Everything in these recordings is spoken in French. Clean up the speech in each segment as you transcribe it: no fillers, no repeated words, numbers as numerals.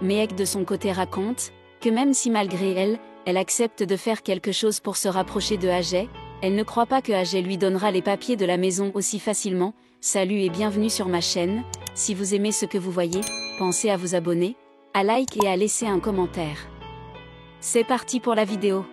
Mehek de son côté raconte que même si malgré elle, elle accepte de faire quelque chose pour se rapprocher de Ajay, elle ne croit pas que Ajay lui donnera les papiers de la maison aussi facilement. Salut et bienvenue sur ma chaîne. Si vous aimez ce que vous voyez, pensez à vous abonner, à like et à laisser un commentaire. C'est parti pour la vidéo.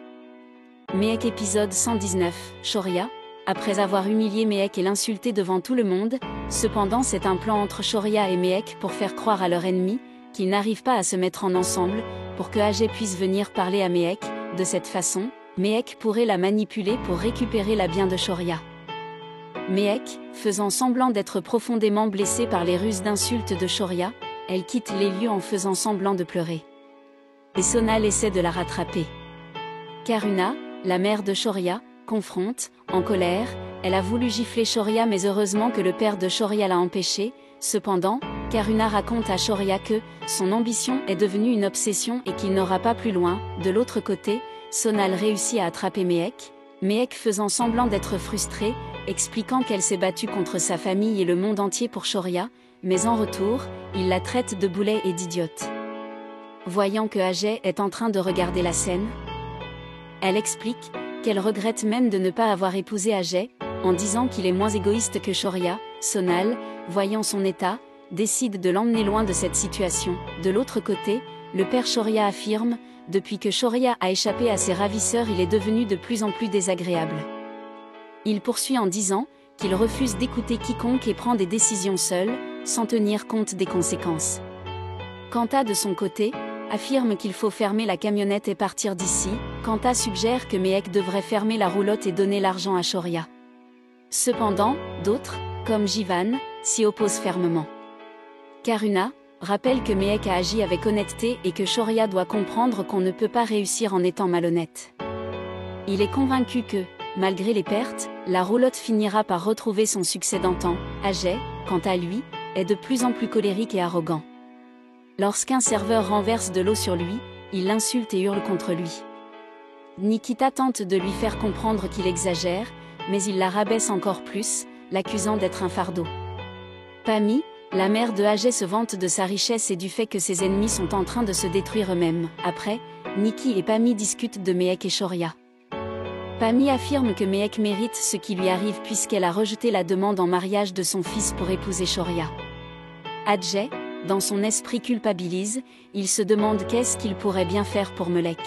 Mehek épisode 119, Shaurya. Après avoir humilié Mehek et l'insulté devant tout le monde, cependant c'est un plan entre Shaurya et Mehek pour faire croire à leur ennemi qu'ils n'arrivent pas à se mettre en ensemble, pour que Ajay puisse venir parler à Mehek. De cette façon, Mehek pourrait la manipuler pour récupérer la bien de Shaurya. Mehek, faisant semblant d'être profondément blessée par les ruses d'insultes de Shaurya, elle quitte les lieux en faisant semblant de pleurer. Et Sonal essaie de la rattraper. Karuna, la mère de Shaurya, confronte, en colère, elle a voulu gifler Shaurya mais heureusement que le père de Shaurya l'a empêché. Cependant, Karuna raconte à Shaurya que son ambition est devenue une obsession et qu'il n'aura pas plus loin. De l'autre côté, Sonal réussit à attraper Mehek. Mehek faisant semblant d'être frustrée, expliquant qu'elle s'est battue contre sa famille et le monde entier pour Shaurya, mais en retour, il la traite de boulet et d'idiote. Voyant que Ajay est en train de regarder la scène, elle explique qu'elle regrette même de ne pas avoir épousé Ajay, en disant qu'il est moins égoïste que Shaurya. Sonal, voyant son état, décide de l'emmener loin de cette situation. De l'autre côté, le père Shaurya affirme, depuis que Shaurya a échappé à ses ravisseurs, il est devenu de plus en plus désagréable. Il poursuit en disant qu'il refuse d'écouter quiconque et prend des décisions seul, sans tenir compte des conséquences. Kanta de son côté, affirme qu'il faut fermer la camionnette et partir d'ici. Kanta suggère que Mehek devrait fermer la roulotte et donner l'argent à Shaurya. Cependant, d'autres, comme Jivan, s'y opposent fermement. Karuna rappelle que Mehek a agi avec honnêteté et que Shaurya doit comprendre qu'on ne peut pas réussir en étant malhonnête. Il est convaincu que, malgré les pertes, la roulotte finira par retrouver son succès d'antan. Ajay, quant à lui, est de plus en plus colérique et arrogant. Lorsqu'un serveur renverse de l'eau sur lui, il l'insulte et hurle contre lui. Nikita tente de lui faire comprendre qu'il exagère, mais il la rabaisse encore plus, l'accusant d'être un fardeau. Pami, la mère de Ajay, se vante de sa richesse et du fait que ses ennemis sont en train de se détruire eux-mêmes. Après, Nikki et Pami discutent de Mehek et Shaurya. Pami affirme que Mehek mérite ce qui lui arrive puisqu'elle a rejeté la demande en mariage de son fils pour épouser Shaurya. Ajay, dans son esprit culpabilise, il se demande qu'est-ce qu'il pourrait bien faire pour Mehek.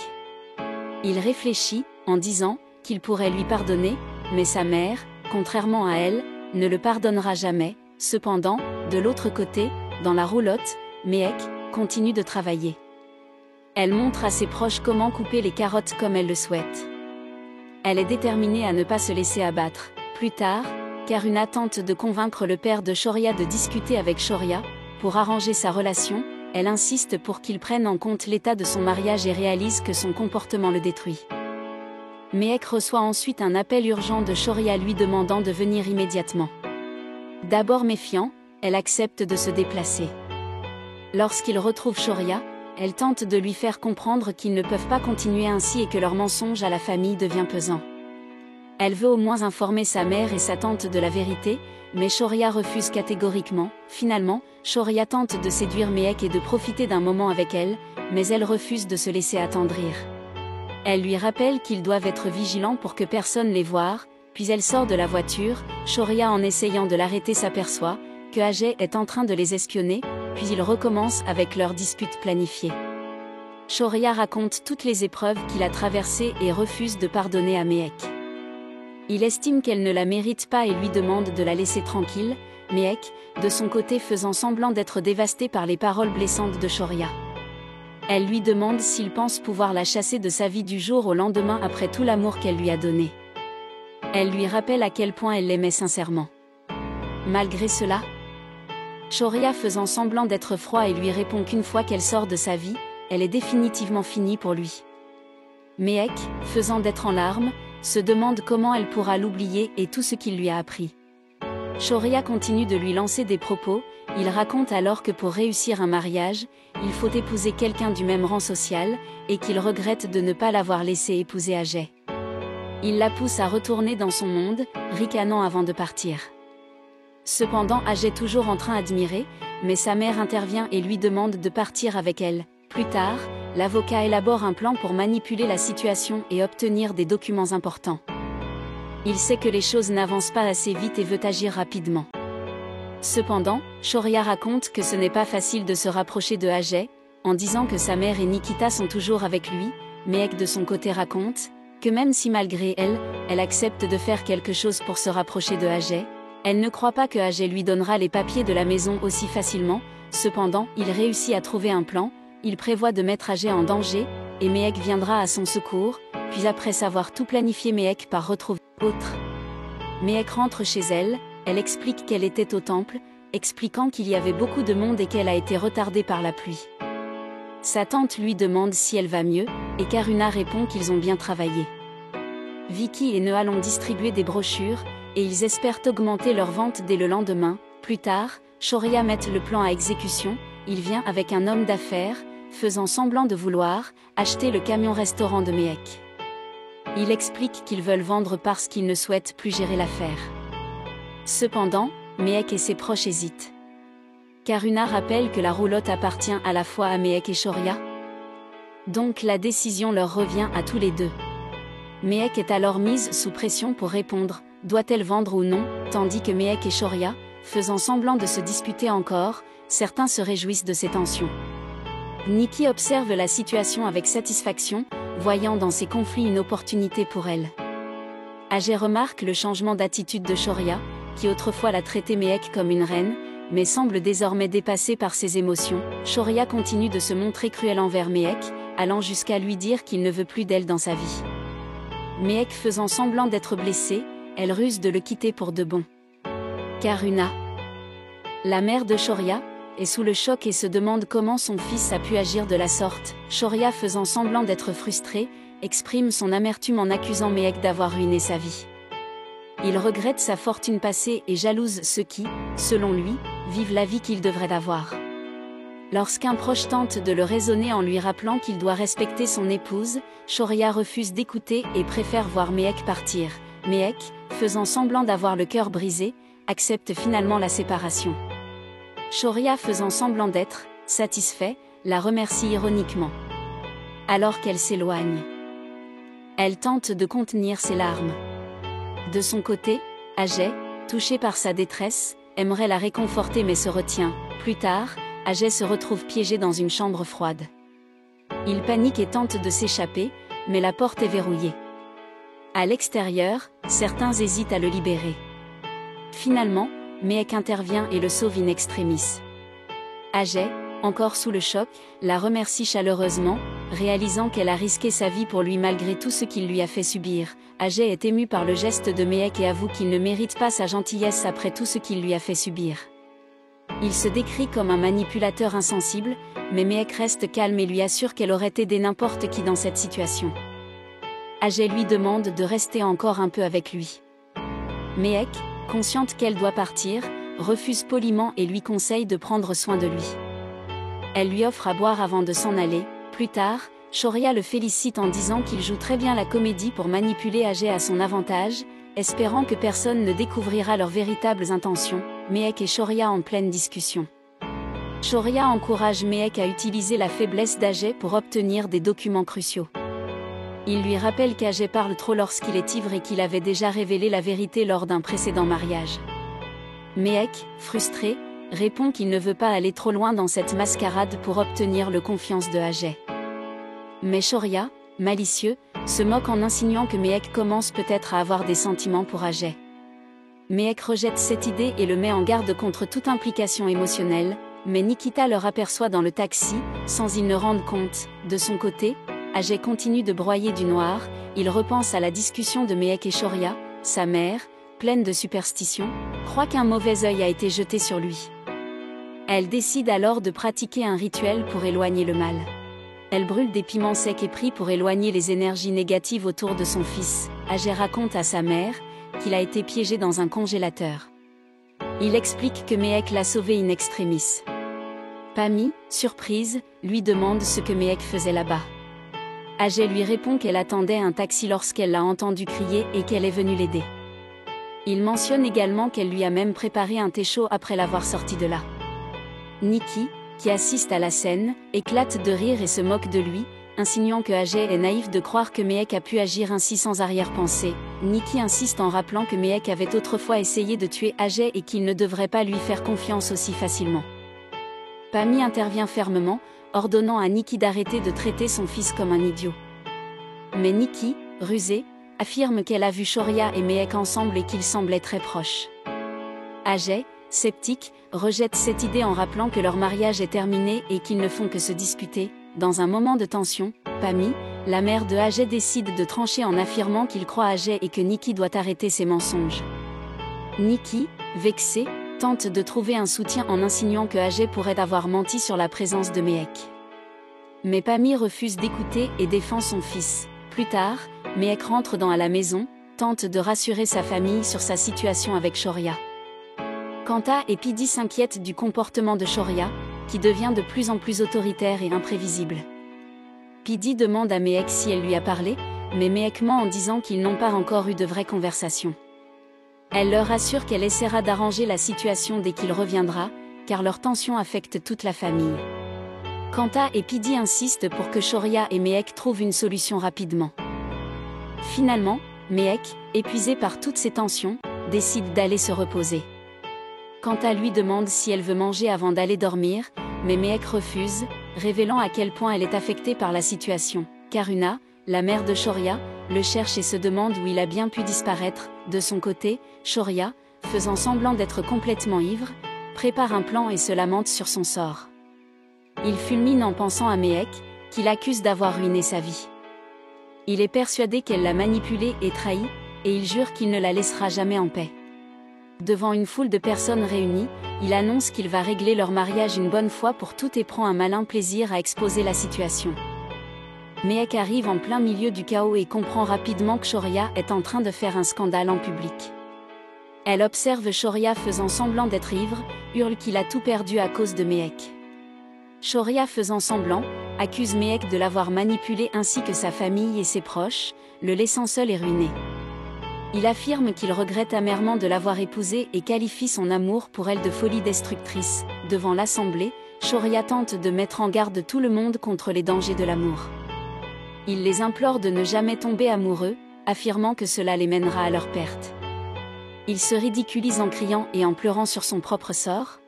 Il réfléchit, en disant qu'il pourrait lui pardonner, mais sa mère, contrairement à elle, ne le pardonnera jamais. Cependant, de l'autre côté, dans la roulotte, Mehek continue de travailler. Elle montre à ses proches comment couper les carottes comme elle le souhaite. Elle est déterminée à ne pas se laisser abattre. Plus tard, Karuna tente de convaincre le père de Shaurya de discuter avec Shaurya. Pour arranger sa relation, elle insiste pour qu'il prenne en compte l'état de son mariage et réalise que son comportement le détruit. Mehek reçoit ensuite un appel urgent de Shaurya lui demandant de venir immédiatement. D'abord méfiant, elle accepte de se déplacer. Lorsqu'il retrouve Shaurya, elle tente de lui faire comprendre qu'ils ne peuvent pas continuer ainsi et que leur mensonge à la famille devient pesant. Elle veut au moins informer sa mère et sa tante de la vérité, mais Shaurya refuse catégoriquement. Finalement, Shaurya tente de séduire Mehek et de profiter d'un moment avec elle, mais elle refuse de se laisser attendrir. Elle lui rappelle qu'ils doivent être vigilants pour que personne les voie, puis elle sort de la voiture. Shaurya, en essayant de l'arrêter, s'aperçoit que Ajay est en train de les espionner, puis ils recommencent avec leur dispute planifiée. Shaurya raconte toutes les épreuves qu'il a traversées et refuse de pardonner à Mehek. Il estime qu'elle ne la mérite pas et lui demande de la laisser tranquille. Mehek, de son côté, faisant semblant d'être dévasté par les paroles blessantes de Shaurya. Elle lui demande s'il pense pouvoir la chasser de sa vie du jour au lendemain après tout l'amour qu'elle lui a donné. Elle lui rappelle à quel point elle l'aimait sincèrement. Malgré cela, Shaurya faisant semblant d'être froid et lui répond qu'une fois qu'elle sort de sa vie, elle est définitivement finie pour lui. Mehek, faisant d'être en larmes, se demande comment elle pourra l'oublier et tout ce qu'il lui a appris. Shaurya continue de lui lancer des propos. Il raconte alors que pour réussir un mariage, il faut épouser quelqu'un du même rang social, et qu'il regrette de ne pas l'avoir laissé épouser Ajay. Il la pousse à retourner dans son monde, ricanant avant de partir. Cependant Ajay toujours en train d'admirer, mais sa mère intervient et lui demande de partir avec elle. Plus tard, l'avocat élabore un plan pour manipuler la situation et obtenir des documents importants. Il sait que les choses n'avancent pas assez vite et veut agir rapidement. Cependant, Shaurya raconte que ce n'est pas facile de se rapprocher de Ajay, en disant que sa mère et Nikita sont toujours avec lui. Mehek de son côté raconte que même si malgré elle, elle accepte de faire quelque chose pour se rapprocher de Ajay, elle ne croit pas que Ajay lui donnera les papiers de la maison aussi facilement. Cependant, il réussit à trouver un plan, il prévoit de mettre Ajay en danger, et Mehek viendra à son secours, puis après savoir tout planifié Mehek part retrouver autre. Mehek rentre chez elle, elle explique qu'elle était au temple, expliquant qu'il y avait beaucoup de monde et qu'elle a été retardée par la pluie. Sa tante lui demande si elle va mieux, et Karuna répond qu'ils ont bien travaillé. Vicky et Nehal ont distribué des brochures, et ils espèrent augmenter leur vente dès le lendemain. Plus tard, Shaurya met le plan à exécution, il vient avec un homme d'affaires, faisant semblant de vouloir acheter le camion-restaurant de Mehek. Il explique qu'ils veulent vendre parce qu'ils ne souhaitent plus gérer l'affaire. Cependant, Mehek et ses proches hésitent. Karuna rappelle que la roulotte appartient à la fois à Mehek et Shaurya. Donc la décision leur revient à tous les deux. Mehek est alors mise sous pression pour répondre, doit-elle vendre ou non, tandis que Mehek et Shaurya, faisant semblant de se disputer encore, certains se réjouissent de ces tensions. Nikki observe la situation avec satisfaction, voyant dans ces conflits une opportunité pour elle. Ajay remarque le changement d'attitude de Shaurya, qui autrefois la traitait Mehek comme une reine, mais semble désormais dépassée par ses émotions. Shaurya continue de se montrer cruelle envers Mehek, allant jusqu'à lui dire qu'il ne veut plus d'elle dans sa vie. Mehek faisant semblant d'être blessée, elle ruse de le quitter pour de bon. Karuna, la mère de Shaurya, est sous le choc et se demande comment son fils a pu agir de la sorte. Shaurya faisant semblant d'être frustrée, exprime son amertume en accusant Mehek d'avoir ruiné sa vie. Il regrette sa fortune passée et jalouse ceux qui, selon lui, vivent la vie qu'il devrait avoir. Lorsqu'un proche tente de le raisonner en lui rappelant qu'il doit respecter son épouse, Shaurya refuse d'écouter et préfère voir Mehek partir. Mehek, faisant semblant d'avoir le cœur brisé, accepte finalement la séparation. Shaurya faisant semblant d'être satisfait, la remercie ironiquement. Alors qu'elle s'éloigne, elle tente de contenir ses larmes. De son côté, Ajay, touché par sa détresse, aimerait la réconforter mais se retient. Plus tard, Ajay se retrouve piégé dans une chambre froide. Il panique et tente de s'échapper, mais la porte est verrouillée. À l'extérieur, certains hésitent à le libérer. Finalement, Mehek intervient et le sauve in extremis. Ajay, encore sous le choc, la remercie chaleureusement, réalisant qu'elle a risqué sa vie pour lui malgré tout ce qu'il lui a fait subir. Ajay est ému par le geste de Mehek et avoue qu'il ne mérite pas sa gentillesse après tout ce qu'il lui a fait subir. Il se décrit comme un manipulateur insensible, mais Mehek reste calme et lui assure qu'elle aurait aidé n'importe qui dans cette situation. Ajay lui demande de rester encore un peu avec lui. Mehek, consciente qu'elle doit partir, refuse poliment et lui conseille de prendre soin de lui. Elle lui offre à boire avant de s'en aller. Plus tard, Shaurya le félicite en disant qu'il joue très bien la comédie pour manipuler Ajay à son avantage, espérant que personne ne découvrira leurs véritables intentions. Mehek et Shaurya en pleine discussion. Shaurya encourage Mehek à utiliser la faiblesse d'Ajay pour obtenir des documents cruciaux. Il lui rappelle qu'Ajay parle trop lorsqu'il est ivre et qu'il avait déjà révélé la vérité lors d'un précédent mariage. Mehek, frustré, répond qu'il ne veut pas aller trop loin dans cette mascarade pour obtenir la confiance de Ajay. Mais Shaurya, malicieux, se moque en insinuant que Mehek commence peut-être à avoir des sentiments pour Ajay. Mehek rejette cette idée et le met en garde contre toute implication émotionnelle, mais Nikita le aperçoit dans le taxi, sans il ne rende compte. De son côté, Ajay continue de broyer du noir, il repense à la discussion de Mehek et Shaurya, sa mère, pleine de superstitions, croit qu'un mauvais œil a été jeté sur lui. Elle décide alors de pratiquer un rituel pour éloigner le mal. Elle brûle des piments secs et pris pour éloigner les énergies négatives autour de son fils. Ajay raconte à sa mère qu'il a été piégé dans un congélateur. Il explique que Mehek l'a sauvé in extremis. Pami, surprise, lui demande ce que Mehek faisait là-bas. Ajay lui répond qu'elle attendait un taxi lorsqu'elle l'a entendu crier et qu'elle est venue l'aider. Il mentionne également qu'elle lui a même préparé un thé chaud après l'avoir sorti de là. Nikki, qui assiste à la scène, éclate de rire et se moque de lui, insinuant que AJ est naïf de croire que Meek a pu agir ainsi sans arrière-pensée. Nikki insiste en rappelant que Meek avait autrefois essayé de tuer AJ et qu'il ne devrait pas lui faire confiance aussi facilement. Pammy intervient fermement, ordonnant à Nikki d'arrêter de traiter son fils comme un idiot. Mais Nikki, rusée, affirme qu'elle a vu Shoria et Meek ensemble et qu'ils semblaient très proches. AJ, sceptique, rejette cette idée en rappelant que leur mariage est terminé et qu'ils ne font que se disputer. Dans un moment de tension, Pammy, la mère de AJ, décide de trancher en affirmant qu'il croit AJ et que Nikki doit arrêter ses mensonges. Nikki, vexée, tente de trouver un soutien en insinuant que AJ pourrait avoir menti sur la présence de Meek. Mais Pammy refuse d'écouter et défend son fils. Plus tard, Meek rentre dans la maison, tente de rassurer sa famille sur sa situation avec Shoria. Kanta et Pidi s'inquiètent du comportement de Shoria, qui devient de plus en plus autoritaire et imprévisible. Pidi demande à Meek si elle lui a parlé, mais Meek ment en disant qu'ils n'ont pas encore eu de vraie conversation. Elle leur assure qu'elle essaiera d'arranger la situation dès qu'il reviendra, car leur tension affecte toute la famille. Kanta et Pidi insistent pour que Shoria et Meek trouvent une solution rapidement. Finalement, Meek, épuisée par toutes ces tensions, décide d'aller se reposer. Kanta lui demande si elle veut manger avant d'aller dormir, mais Meek refuse, révélant à quel point elle est affectée par la situation. Karuna, la mère de Shoria, le cherche et se demande où il a bien pu disparaître. De son côté, Shoria, faisant semblant d'être complètement ivre, prépare un plan et se lamente sur son sort. Il fulmine en pensant à Meek, qu'il accuse d'avoir ruiné sa vie. Il est persuadé qu'elle l'a manipulé et trahi, et il jure qu'il ne la laissera jamais en paix. Devant une foule de personnes réunies, il annonce qu'il va régler leur mariage une bonne fois pour toutes et prend un malin plaisir à exposer la situation. Meek arrive en plein milieu du chaos et comprend rapidement que Shoria est en train de faire un scandale en public. Elle observe Shoria faisant semblant d'être ivre, hurle qu'il a tout perdu à cause de Meek. Shoria faisant semblant, accuse Meek de l'avoir manipulé ainsi que sa famille et ses proches, le laissant seul et ruiné. Il affirme qu'il regrette amèrement de l'avoir épousée et qualifie son amour pour elle de folie destructrice. Devant l'assemblée, Shoria tente de mettre en garde tout le monde contre les dangers de l'amour. Il les implore de ne jamais tomber amoureux, affirmant que cela les mènera à leur perte. Il se ridiculise en criant et en pleurant sur son propre sort.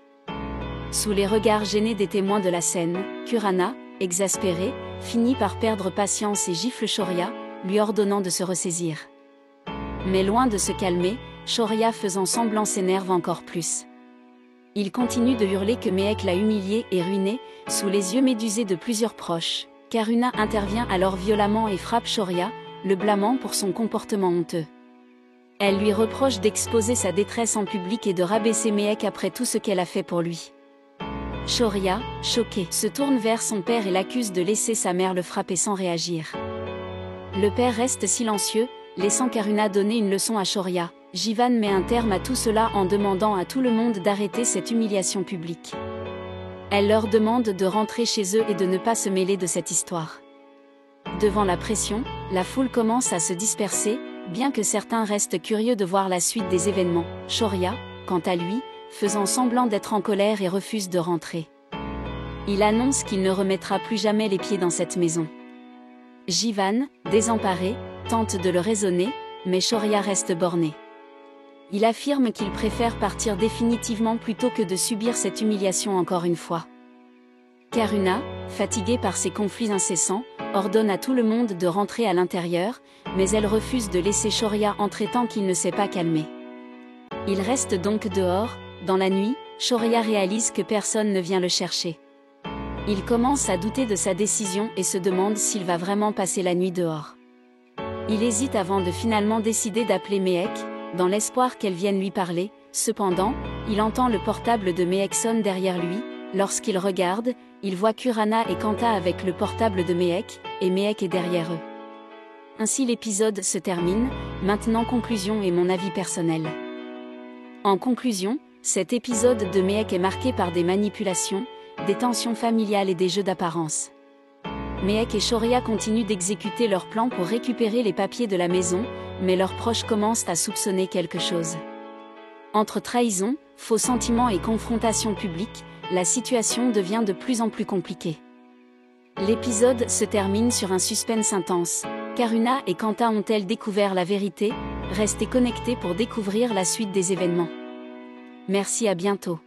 Sous les regards gênés des témoins de la scène, Kurana, exaspérée, finit par perdre patience et gifle Shoria, lui ordonnant de se ressaisir. Mais loin de se calmer, Shoria faisant semblant s'énerve encore plus. Il continue de hurler que Meek l'a humilié et ruiné, sous les yeux médusés de plusieurs proches. Karuna intervient alors violemment et frappe Shoria, le blâmant pour son comportement honteux. Elle lui reproche d'exposer sa détresse en public et de rabaisser Meek après tout ce qu'elle a fait pour lui. Shoria, choquée, se tourne vers son père et l'accuse de laisser sa mère le frapper sans réagir. Le père reste silencieux, laissant Karuna donner une leçon à Shoria. Jivan met un terme à tout cela en demandant à tout le monde d'arrêter cette humiliation publique. Elle leur demande de rentrer chez eux et de ne pas se mêler de cette histoire. Devant la pression, la foule commence à se disperser, bien que certains restent curieux de voir la suite des événements. Shoria, quant à lui, faisant semblant d'être en colère et refuse de rentrer. Il annonce qu'il ne remettra plus jamais les pieds dans cette maison. Jivan, désemparé, tente de le raisonner, mais Shoria reste borné. Il affirme qu'il préfère partir définitivement plutôt que de subir cette humiliation encore une fois. Karuna, fatiguée par ces conflits incessants, ordonne à tout le monde de rentrer à l'intérieur, mais elle refuse de laisser Shoria entrer tant qu'il ne s'est pas calmé. Il reste donc dehors. Dans la nuit, Shoria réalise que personne ne vient le chercher. Il commence à douter de sa décision et se demande s'il va vraiment passer la nuit dehors. Il hésite avant de finalement décider d'appeler Meek, dans l'espoir qu'elle vienne lui parler. Cependant, il entend le portable de Meek sonne derrière lui. Lorsqu'il regarde, il voit Kurana et Kanta avec le portable de Meek, et Meek est derrière eux. Ainsi l'épisode se termine. Maintenant conclusion et mon avis personnel. En conclusion, cet épisode de Meek est marqué par des manipulations, des tensions familiales et des jeux d'apparence. Mehek et Shorea continuent d'exécuter leur plan pour récupérer les papiers de la maison, mais leurs proches commencent à soupçonner quelque chose. Entre trahison, faux sentiments et confrontation publique, la situation devient de plus en plus compliquée. L'épisode se termine sur un suspense intense. Karuna et Kanta ont-elles découvert la vérité? Restez connectés pour découvrir la suite des événements. Merci, à bientôt.